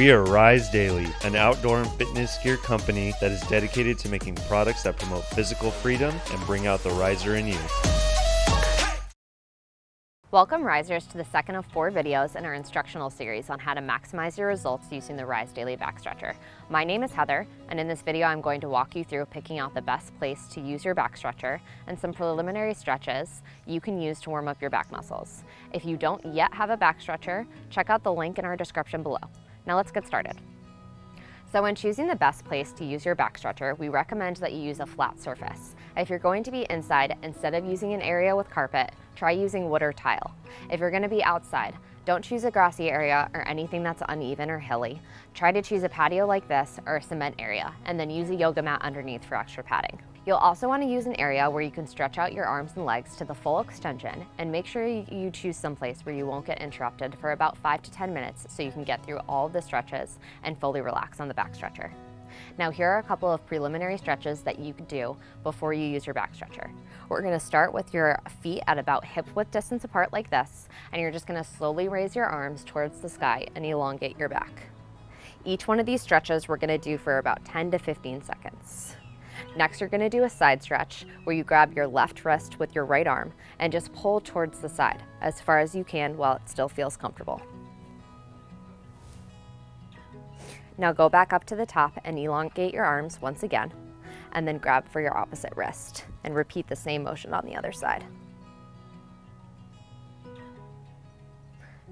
We are RYZdaily, an outdoor and fitness gear company that is dedicated to making products that promote physical freedom and bring out the riser in you. Welcome Risers to the second of 4 videos in our instructional series on how to maximize your results using the RYZdaily back stretcher. My name is Heather, and in this video I'm going to walk you through picking out the best place to use your back stretcher and some preliminary stretches you can use to warm up your back muscles. If you don't yet have a back stretcher, check out the link in our description below. Now let's get started. So when choosing the best place to use your back stretcher, we recommend that you use a flat surface. If you're going to be inside, instead of using an area with carpet, try using wood or tile. If you're going to be outside, don't choose a grassy area or anything that's uneven or hilly. Try to choose a patio like this or a cement area, and then use a yoga mat underneath for extra padding. You'll also want to use an area where you can stretch out your arms and legs to the full extension, and make sure you choose someplace where you won't get interrupted for about 5 to 10 minutes so you can get through all of the stretches and fully relax on the back stretcher. Now here are a couple of preliminary stretches that you can do before you use your back stretcher. We're going to start with your feet at about hip width distance apart like this, and you're just going to slowly raise your arms towards the sky and elongate your back. Each one of these stretches we're going to do for about 10 to 15 seconds. Next, you're going to do a side stretch where you grab your left wrist with your right arm and just pull towards the side as far as you can while it still feels comfortable. Now go back up to the top and elongate your arms once again, and then grab for your opposite wrist and repeat the same motion on the other side.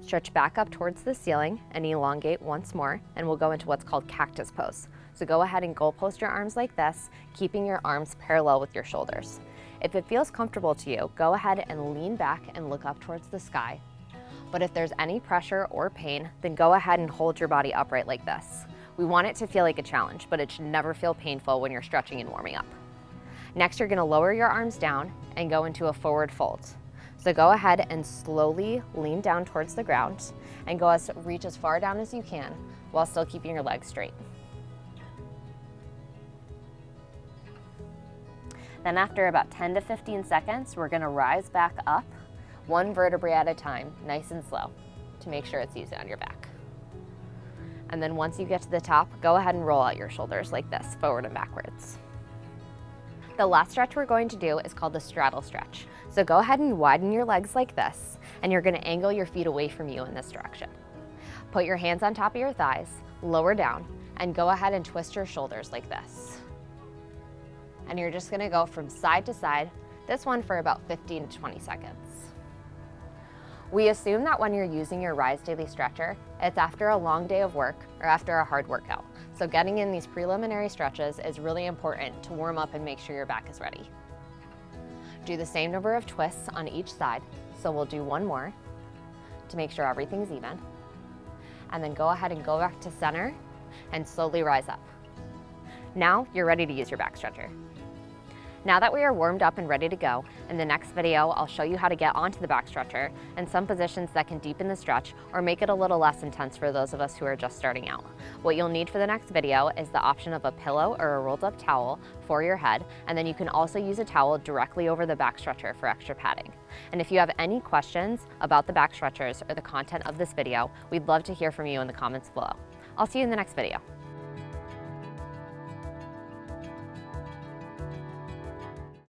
Stretch back up towards the ceiling and elongate once more, and we'll go into what's called cactus pose. So go ahead and goal post your arms like this, keeping your arms parallel with your shoulders. If it feels comfortable to you, go ahead and lean back and look up towards the sky. But if there's any pressure or pain, then go ahead and hold your body upright like this. We want it to feel like a challenge, but it should never feel painful when you're stretching and warming up. Next, you're going to lower your arms down and go into a forward fold. So go ahead and slowly lean down towards the ground and reach as far down as you can while still keeping your legs straight. Then after about 10 to 15 seconds, we're going to rise back up, one vertebrae at a time, nice and slow, to make sure it's easy on your back. And then once you get to the top, go ahead and roll out your shoulders like this, forward and backwards. The last stretch we're going to do is called the straddle stretch. So go ahead and widen your legs like this, and you're going to angle your feet away from you in this direction. Put your hands on top of your thighs, lower down, and go ahead and twist your shoulders like this. And you're just going to go from side to side, this one for about 15 to 20 seconds. We assume that when you're using your RYZdaily stretcher, it's after a long day of work or after a hard workout. So getting in these preliminary stretches is really important to warm up and make sure your back is ready. Do the same number of twists on each side. So we'll do one more to make sure everything's even. And then go ahead and go back to center and slowly rise up. Now you're ready to use your back stretcher. Now that we are warmed up and ready to go, in the next video I'll show you how to get onto the back stretcher and some positions that can deepen the stretch or make it a little less intense for those of us who are just starting out. What you'll need for the next video is the option of a pillow or a rolled up towel for your head, and then you can also use a towel directly over the back stretcher for extra padding. And if you have any questions about the back stretchers or the content of this video, we'd love to hear from you in the comments below. I'll see you in the next video.